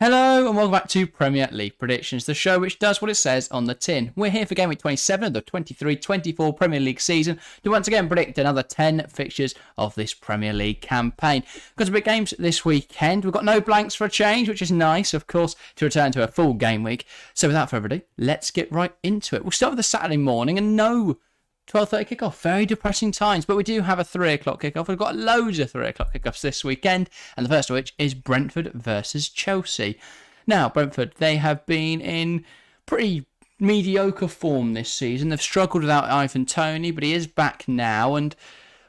Hello and welcome back to Premier League Predictions, the show which does what it says on the tin. We're here for Gameweek 27 of the 23-24 Premier League season to once again predict another 10 fixtures of this Premier League campaign. Got some big games this weekend. We've got no blanks for a change, which is nice, of course, to return to a full game week. So without further ado, let's get right into it. We'll start with the Saturday morning and no 12:30 kickoff. Very depressing times, but we do have a 3 o'clock kickoff. We've got loads of 3 o'clock kickoffs this weekend, and the first of which is Brentford versus Chelsea. Now, Brentford, they have been in pretty mediocre form this season. They've struggled without Ivan Toney, but he is back now, and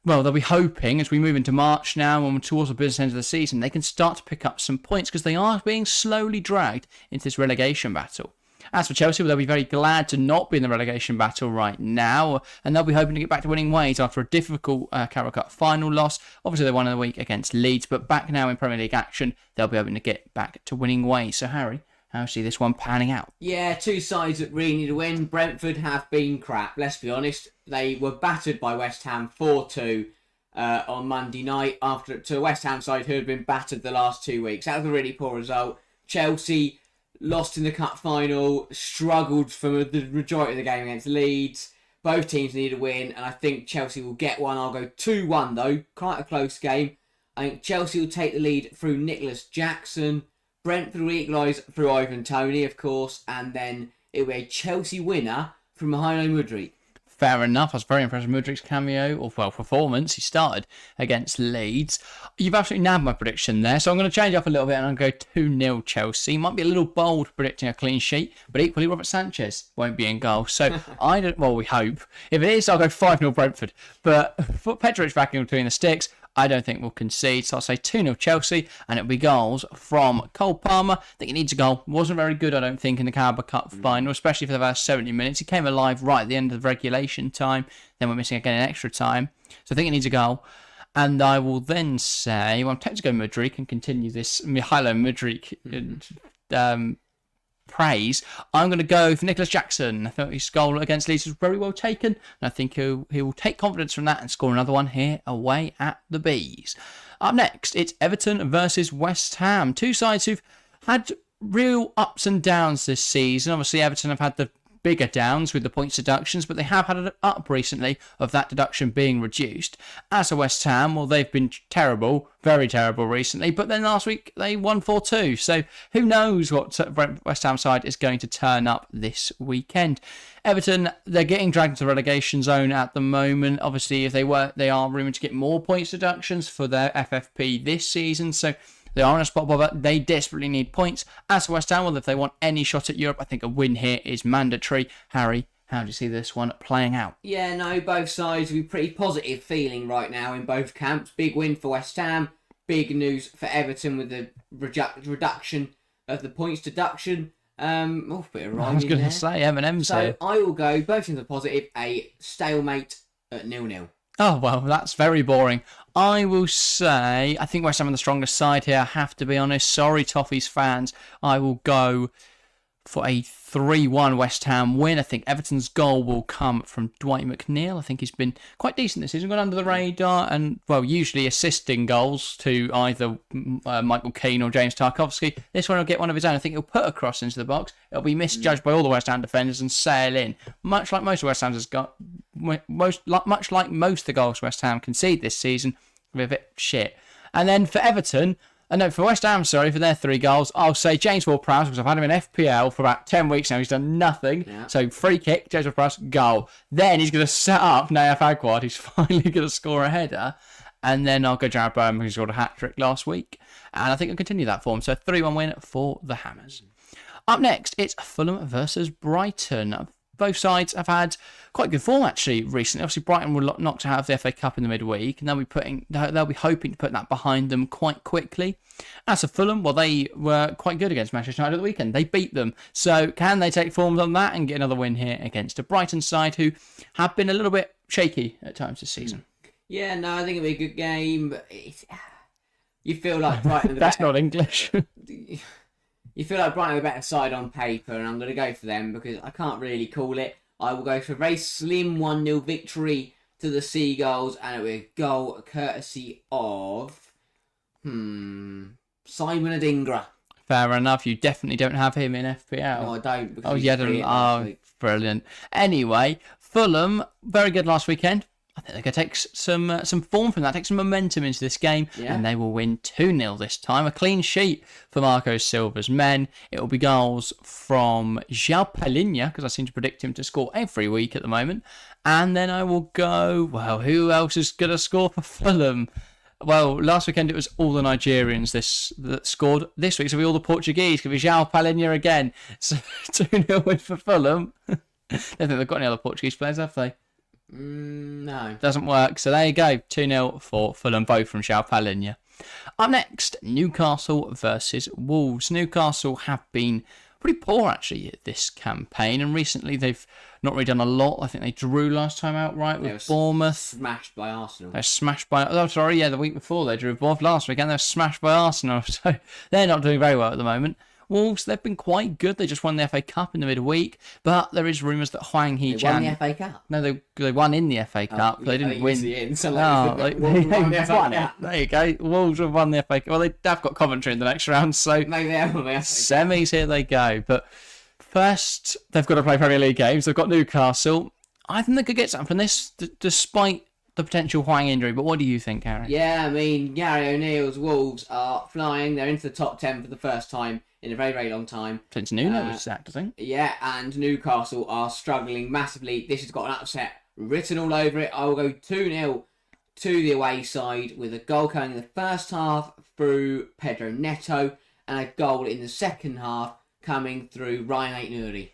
well, they'll be hoping as we move into March now and towards the business end of the season, they can start to pick up some points because they are being slowly dragged into this relegation battle. As for Chelsea, well, they'll be very glad to not be in the relegation battle right now, and they'll be hoping to get back to winning ways after a difficult Carabao Cup final loss. Obviously, they won in the week against Leeds, but back now in Premier League action, they'll be hoping to get back to winning ways. So, Harry, how do you see this one panning out? Yeah, two sides that really need to win. Brentford have been crap, let's be honest. They were battered by West Ham 4-2 on Monday night to a West Ham side who had been battered the last 2 weeks. That was a really poor result. Chelsea lost in the cup final, struggled for the majority of the game against Leeds. Both teams need a win, and I think Chelsea will get one. I'll go 2-1 though, quite a close game. I think Chelsea will take the lead through Nicholas Jackson. Brentford will equalise through Ivan Toney, of course, and then it will be a Chelsea winner from Mihajlo Mudryk. Fair enough. I was very impressed with Mudryk's cameo, or well, performance. He started against Leeds. You've absolutely nabbed my prediction there, so I'm going to change up a little bit and I'll go 2-0 Chelsea. Might be a little bold predicting a clean sheet, but equally Robert Sanchez won't be in goal. So we hope. If it is, I'll go 5-0 Brentford. But put Petrovic back in between the sticks, I don't think we'll concede. So I'll say 2-0 Chelsea, and it'll be goals from Cole Palmer. I think he needs a goal. Wasn't very good, I don't think, in the Carabao Cup final, especially for the first 70 minutes. He came alive right at the end of regulation time. Then we're missing again in extra time. So I think he needs a goal. And I will then say, well, I'm tempted to go Mudryk and continue this Mihajlo Mudryk praise. I'm going to go for Nicholas Jackson. I thought his goal against Leeds was very well taken, and I think he will take confidence from that and score another one here away at the Bees. Up next, it's Everton versus West Ham. Two sides who've had real ups and downs this season. Obviously, Everton have had the bigger downs with the points deductions, but they have had an up recently of that deduction being reduced. As for West Ham, well, they've been terrible, very terrible recently, but then last week they won 4-2, so who knows what West Ham side is going to turn up this weekend. Everton, they're getting dragged into the relegation zone at the moment. Obviously, if they are rumoured to get more points deductions for their FFP this season, so they are in a spot bother. They desperately need points. As for West Ham, well, if they want any shot at Europe, I think a win here is mandatory. Harry, how do you see this one playing out? Yeah, no, both sides will be pretty positive feeling right now in both camps. Big win for West Ham. Big news for Everton with the reduction of the points deduction. Bit of rhyming I was going to say M&M's so here. I will go, both teams are positive, a stalemate at 0-0. Oh, well, that's very boring. I will say, I think West Ham are the strongest side here, I have to be honest. Sorry, Toffees fans. I will go for a 3-1 West Ham win. I think Everton's goal will come from Dwight McNeil. I think he's been quite decent this season, gone under the radar, and, well, usually assisting goals to either Michael Keane or James Tarkowski. This one will get one of his own. I think he'll put a cross into the box. It'll be misjudged by all the West Ham defenders and sail in. Much like most of West Ham's much like most of the goals West Ham concede this season, a bit shit. And then for Everton, for West Ham, for their 3 goals, I'll say James Ward-Prowse, because I've had him in FPL for about 10 weeks now. He's done nothing. Yeah. So free kick, James Ward-Prowse, goal. Then he's going to set up Nayef Aguerd, who's finally going to score a header. And then I'll go Jared Bowen, who scored a hat-trick last week. And I think I'll continue that form. So 3-1 win for the Hammers. Up next, it's Fulham versus Brighton. Both sides have had quite good form actually recently. Obviously, Brighton were knocked out of the FA Cup in the midweek, and they'll be hoping to put that behind them quite quickly. As for Fulham, well, they were quite good against Manchester United at the weekend. They beat them. So can they take form on that and get another win here against a Brighton side who have been a little bit shaky at times this season? Yeah, no, I think it'll be a good game. But you feel like Brighton. That's not English. You feel like Brighton are a better side on paper, and I'm going to go for them because I can't really call it. I will go for a very slim 1-0 victory to the Seagulls, and it will be a goal courtesy of Simon Adingra. Fair enough. You definitely don't have him in FPL. No, I don't. Because Oh, he's yeah, free last week. brilliant. Anyway, Fulham, very good last weekend. I think they're going to take some form from that, take some momentum into this game, and they will win 2-0 this time. A clean sheet for Marco Silva's men. It will be goals from João Palhinha, because I seem to predict him to score every week at the moment. And then I will go, well, who else is going to score for Fulham? Well, last weekend it was all the Nigerians that scored. This week it's going to be all the Portuguese. It's going to be João Palhinha again. So 2-0 win for Fulham. I don't think they've got any other Portuguese players, have they? No. Doesn't work. So there you go. 2-0 for Fulham, both from João Palhinha. Up next, Newcastle versus Wolves. Newcastle have been pretty poor, actually, this campaign. And recently they've not really done a lot. I think they drew last time outright with Bournemouth. Smashed by Arsenal. They're smashed by... Oh, sorry, yeah, the week before they drew Bournemouth. Last weekend they were smashed by Arsenal. So they're not doing very well at the moment. Wolves, they've been quite good. They just won the FA Cup in the midweek, but there is rumours that Hwang Hee-chan... They won the FA Cup? No, they won in the FA Cup. They didn't win. They won it. There you go. Wolves have won the FA Cup. Well, they have got Coventry in the next round, so... Maybe they have won the FA Cup. Semis, here they go. But first, they've got to play Premier League games. They've got Newcastle. I think they could get something from this, despite the potential Hwang injury. But what do you think, Harry? Yeah, I mean, Gary O'Neill's Wolves are flying. They're into the top 10 for the first time in a very, very long time. Since Nuno was sacked, I think. Yeah, and Newcastle are struggling massively. This has got an upset written all over it. I will go 2-0 to the away side with a goal coming in the first half through Pedro Neto and a goal in the second half coming through Ryan Ait-Nouri.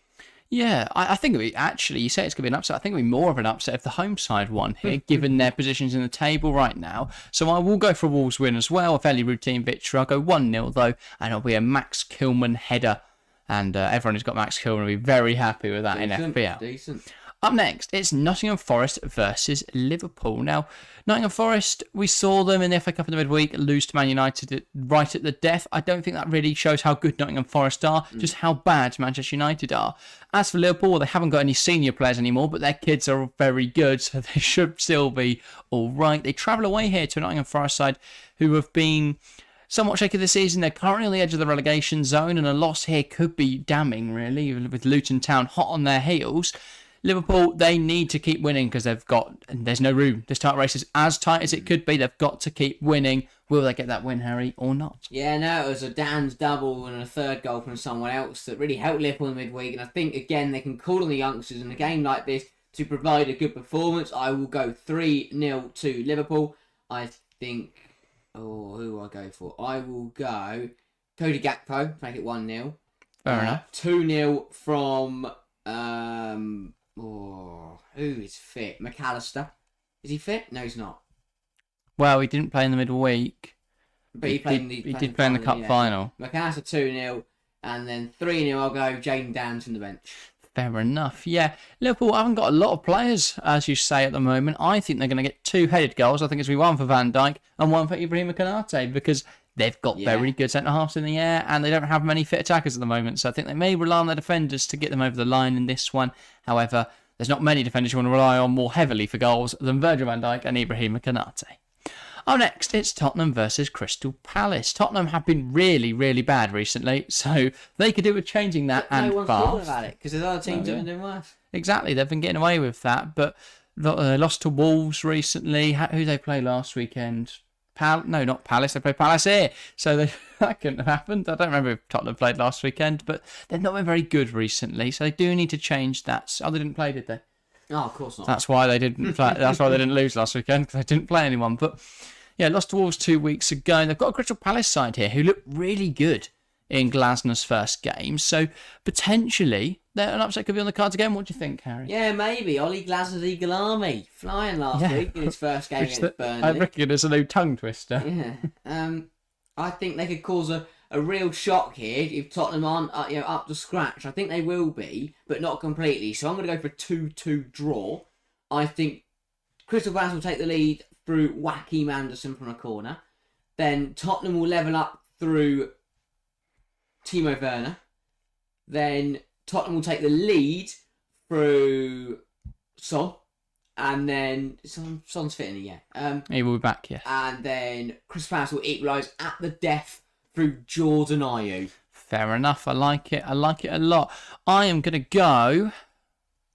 Yeah, I think you say it's going to be an upset. I think it would be more of an upset if the home side won here, given their positions in the table right now. So I will go for a Wolves win as well, a fairly routine victory. I'll go 1-0 though, and it'll be a Max Kilman header. And everyone who's got Max Kilman will be very happy with that in FPL. Decent. Up next, it's Nottingham Forest versus Liverpool. Now, Nottingham Forest, we saw them in the FA Cup in the midweek lose to Man United right at the death. I don't think that really shows how good Nottingham Forest are, just how bad Manchester United are. As for Liverpool, they haven't got any senior players anymore, but their kids are very good, so they should still be all right. They travel away here to a Nottingham Forest side who have been somewhat shaky this season. They're currently on the edge of the relegation zone, and a loss here could be damning, really, with Luton Town hot on their heels. Liverpool, they need to keep winning because there's no room. This title race is as tight as it could be. They've got to keep winning. Will they get that win, Harry, or not? Yeah, no, it was a Dan's double and a third goal from someone else that really helped Liverpool in the midweek. And I think, again, they can call on the youngsters in a game like this to provide a good performance. I will go 3-0 to Liverpool. I think... Oh, who will I go for? I will go Cody Gakpo, make it 1-0. Fair enough. 2-0 from... who is fit? McAllister. Is he fit? No, he's not. Well, he didn't play in the midweek. But he did play in the cup final. McAllister 2-0. And then 3-0, I'll go Jayden Downs from the bench. Fair enough. Yeah, Liverpool haven't got a lot of players, as you say, at the moment. I think they're going to get two headed goals. I think it's going to be one for Van Dijk and one for Ibrahima Konate because they've got very good centre-halves in the air and they don't have many fit attackers at the moment. So I think they may rely on their defenders to get them over the line in this one. However, there's not many defenders you want to rely on more heavily for goals than Virgil van Dijk and Ibrahima Konate. Up next, it's Tottenham versus Crystal Palace. Tottenham have been really, really bad recently, so they could do with changing that and no one's fast. talking about it because there's other teams that have been doing worse. Exactly, they've been getting away with that, but they lost to Wolves recently. Who they play last weekend? No, not Palace. They played Palace here, so that couldn't have happened. I don't remember if Tottenham played last weekend, but they've not been very good recently, so they do need to change that. Oh, they didn't play, did they? Oh, of course not. That's why they didn't play. That's why they didn't lose last weekend because they didn't play anyone. But yeah, lost to Wolves 2 weeks ago. And they've got a Crystal Palace side here who looked really good in Glasner's first game. So potentially an upset could be on the cards again. What do you think, Harry? Yeah, maybe. Ollie Glasner's Eagle Army flying last week in his first game against Burnley. I reckon it's a new tongue twister. Yeah. I think they could cause a real shock here if Tottenham aren't up to scratch. I think they will be, but not completely. So I'm going to go for a 2-2 draw. I think Crystal Palace will take the lead through Joachim Anderson from a corner. Then Tottenham will level up through Timo Werner. Then Tottenham will take the lead through Son. And then Son's fit in it, yeah. He will be back, yes. And then Crystal Palace will equalise at the death through Jordan Ayew. Fair enough. I like it. I like it a lot. I am going to go...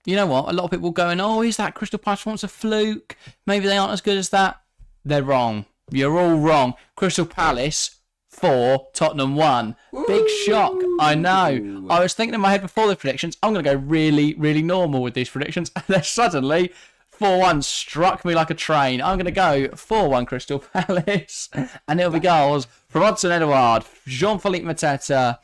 You know what? A lot of people going, oh, is that Crystal Palace performance a fluke? Maybe they aren't as good as that. They're wrong. You're all wrong. Crystal Palace 4, Tottenham 1. Big shock. I know. I was thinking in my head before the predictions, I'm going to go really, really normal with these predictions. And then suddenly, 4-1 struck me like a train. I'm going to go 4-1 Crystal Palace. And it'll be goals from Hudson Edouard, Jean-Philippe Mateta.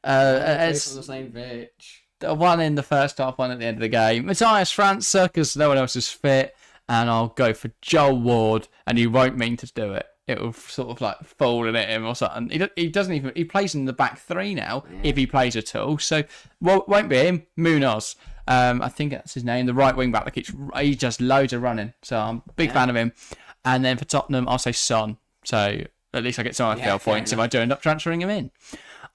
It's on the same pitch. One in the first half, one at the end of the game. Matthias França, because no one else is fit. And I'll go for Joel Ward, and he won't mean to do it. It'll sort of like falling at him or something. He doesn't even... He plays in the back three now, if he plays at all. So, won't be him. Munoz. I think that's his name. The right wing back. He does loads of running. So, I'm a big fan of him. And then for Tottenham, I'll say Son. So, at least I get some FPL points if I do end up transferring him in.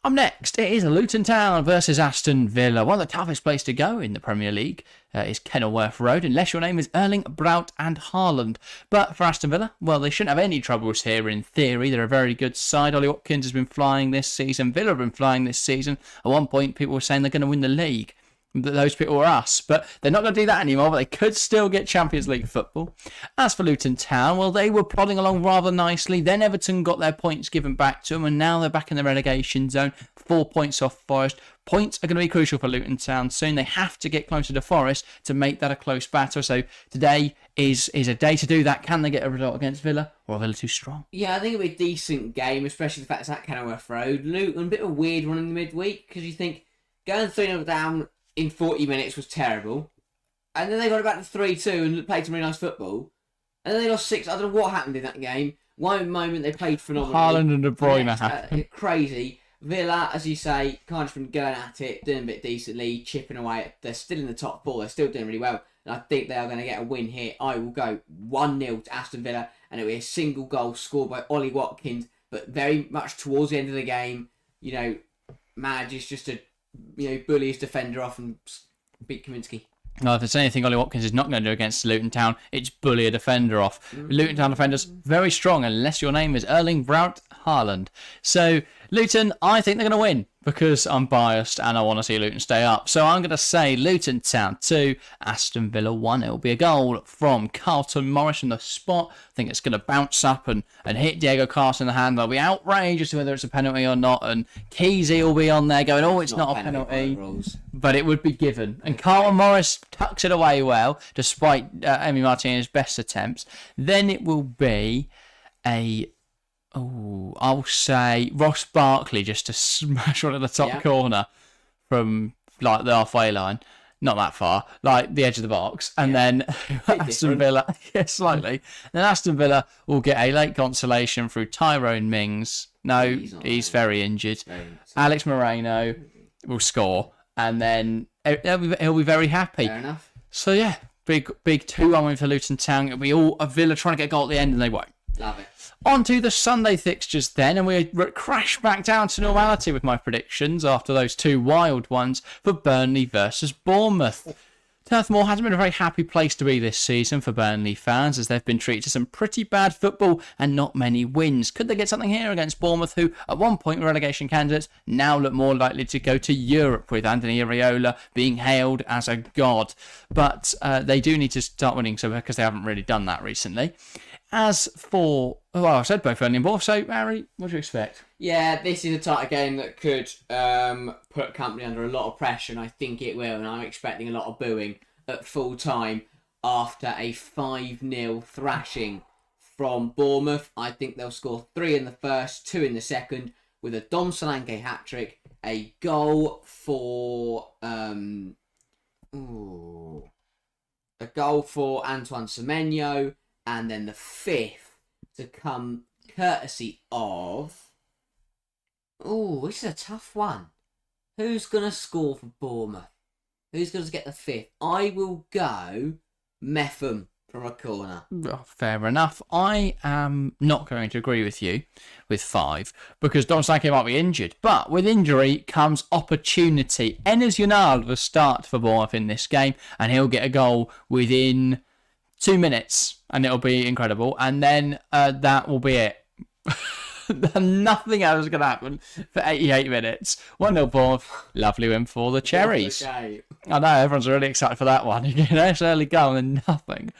Up next, it is Luton Town versus Aston Villa. One of the toughest places to go in the Premier League is Kenilworth Road, unless your name is Erling Braut and Haaland. But for Aston Villa, well, they shouldn't have any troubles here in theory. They're a very good side. Ollie Watkins has been flying this season. Villa have been flying this season. At one point, people were saying they're going to win the league. Those people were us, but they're not going to do that anymore, but they could still get Champions League football. As for Luton Town, well, they were plodding along rather nicely. Then Everton got their points given back to them, and now they're back in the relegation zone, 4 points off Forest. Points are going to be crucial for Luton Town soon. They have to get closer to Forest to make that a close battle. So today is a day to do that. Can they get a result against Villa, or are Villa too strong? Yeah, I think it'll be a decent game, especially the fact it's at Kenilworth Road. Luton, a bit of a weird one in the midweek, because you think going 3-0 down in 40 minutes was terrible. And then they got it back to 3-2 and played some really nice football. And then they lost 6. I don't know what happened in that game. One moment they played phenomenally. Haaland and De Bruyne happened. Crazy. Villa, as you say, kind of been going at it, doing a bit decently, chipping away. They're still in the top 4. They're still doing really well. And I think they are going to get a win here. I will go 1-0 to Aston Villa. And it'll be a single goal scored by Ollie Watkins. But very much towards the end of the game, manages just to bully his defender off and beat Kaminsky. No, if there's anything Ollie Watkins is not going to do against Luton Town, it's bully a defender off. Luton Town defenders, very strong, unless your name is Erling Braut Haaland. So, Luton, I think they're going to win, because I'm biased and I want to see Luton stay up. So I'm going to say Luton Town 2, Aston Villa 1. It'll be a goal from Carlton Morris on the spot. I think it's going to bounce up and hit Diego Carson in the hand. They'll be outrageous whether it's a penalty or not. And Kesey will be on there going, oh, it's not a penalty. But it would be given. And Carlton Morris tucks it away well, despite Emi Martinez's best attempts. Then it will be I'll say Ross Barkley just to smash one at the top corner from like the halfway line. Not that far, like the edge of the box. And then Aston Villa, slightly. Then Aston Villa will get a late consolation through Tyrone Mings. No, he's very injured. Alex Moreno will score. And then he'll be very happy. Fair enough. So yeah, big 2-1 win for Luton Town. It'll be all a Villa trying to get a goal at the end, and they won't. Love it. On to the Sunday fixtures then, and we crash back down to normality with my predictions after those 2 wild ones for Burnley versus Bournemouth. Turf Moor hasn't been a very happy place to be this season for Burnley fans, as they've been treated to some pretty bad football and not many wins. Could they get something here against Bournemouth, who at one point were relegation candidates, now look more likely to go to Europe, with Anthony Areola being hailed as a god? But they do need to start winning, because they haven't really done that recently. As for, I said both Burnley and Bournemouth, so Harry, what do you expect? Yeah, this is a type of game that could put Company under a lot of pressure, and I think it will, and I'm expecting a lot of booing at full time after a 5-0 thrashing from Bournemouth. I think they'll score 3 in the first, 2 in the second, with a Dom Solanke hat-trick, a goal for Antoine Semenyo, and then the 5th to come courtesy of... this is a tough one. Who's going to score for Bournemouth? Who's going to get the 5th? I will go Metham from a corner. Fair enough. I am not going to agree with you with 5, because Dom Solanke might be injured. But with injury comes opportunity. Enes Ünal will start for Bournemouth in this game, and he'll get a goal within 2 minutes, and it'll be incredible. And then that will be it. Nothing else is going to happen for 88 minutes. 1-0 Bournemouth. Lovely win for the Cherries. Okay. I know, everyone's really excited for that one. You know, it's early goal and nothing.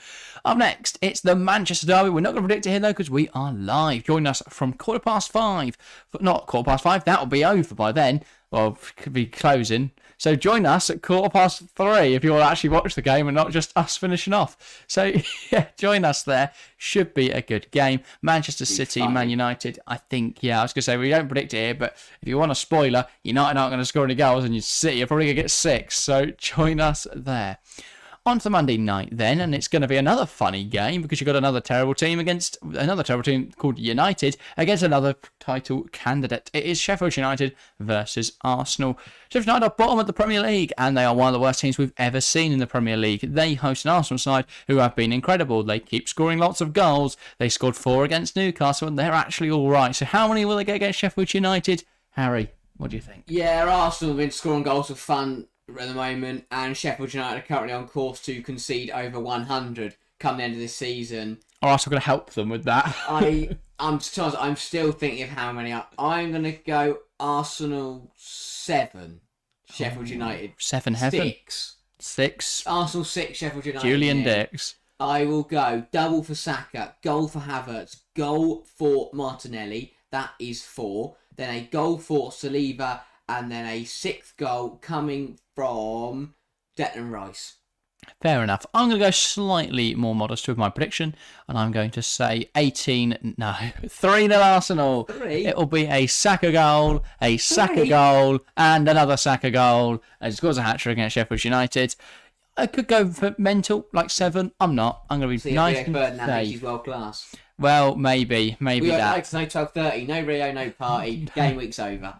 Up next, it's the Manchester Derby. We're not going to predict it here, though, because we are live. Join us from 5:15. Not 5:15, that'll be over by then. Well, could be closing. So join us at 3:15 if you want to actually watch the game and not just us finishing off. So, yeah, join us there. Should be a good game. Manchester City, fun. Man United, I think, I was going to say, we don't predict it here, but if you want a spoiler, United aren't going to score any goals and City are probably going to get 6. So join us there. On to the Monday night then, and it's going to be another funny game because you've got another terrible team against another terrible team called United against another title candidate. It is Sheffield United versus Arsenal. Sheffield United are bottom of the Premier League, and they are one of the worst teams we've ever seen in the Premier League. They host an Arsenal side who have been incredible. They keep scoring lots of goals. They scored 4 against Newcastle, and they're actually all right. So how many will they get against Sheffield United? Harry, what do you think? Yeah, Arsenal have been scoring goals for fun at the moment, and Sheffield United are currently on course to concede over 100 come the end of this season. Are Arsenal going to help them with that? I'm still thinking of how many. I'm going to go Arsenal 7, Sheffield United 7 heaven. 6. 6. Arsenal 6, Sheffield United. Julian 0. Dix. I will go double for Saka, goal for Havertz, goal for Martinelli. That is 4. Then a goal for Saliba, and then a 6th goal coming from Declan Rice. Fair enough. I'm going to go slightly more modest with my prediction, and I'm going to say 3-0 Arsenal. 3? It'll be a Saka goal, a Saka 3? goal, and another Saka goal. He scores a hat-trick against Sheffield United. I could go for mental, like 7. I'm not. I'm going to be nice and safe. He's world class. Well, maybe We that. like to know 12:30. No Rio, no party. Game week's over.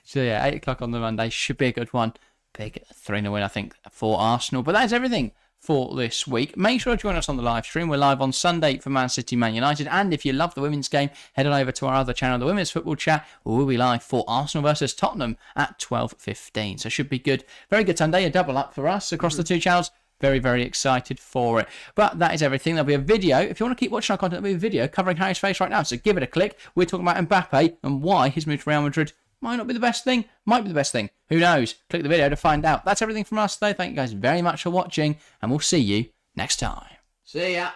So yeah, 8 o'clock on the Monday should be a good one. Big 3-0 win, I think, for Arsenal. But that's everything for this week. Make sure to join us on the live stream. We're live on Sunday for Man City, Man United. And if you love the women's game, head on over to our other channel, the Women's Football Chat, where we'll be live for Arsenal versus Tottenham at 12:15. So it should be good. Very good Sunday, a double up for us across the 2 channels. Very, very excited for it. But that is everything. There'll be a video. If you want to keep watching our content, there'll be a video covering Harry's face right now. So give it a click. We're talking about Mbappe and why his move to Real Madrid might not be the best thing. Might be the best thing. Who knows? Click the video to find out. That's everything from us today. Thank you guys very much for watching. And we'll see you next time. See ya.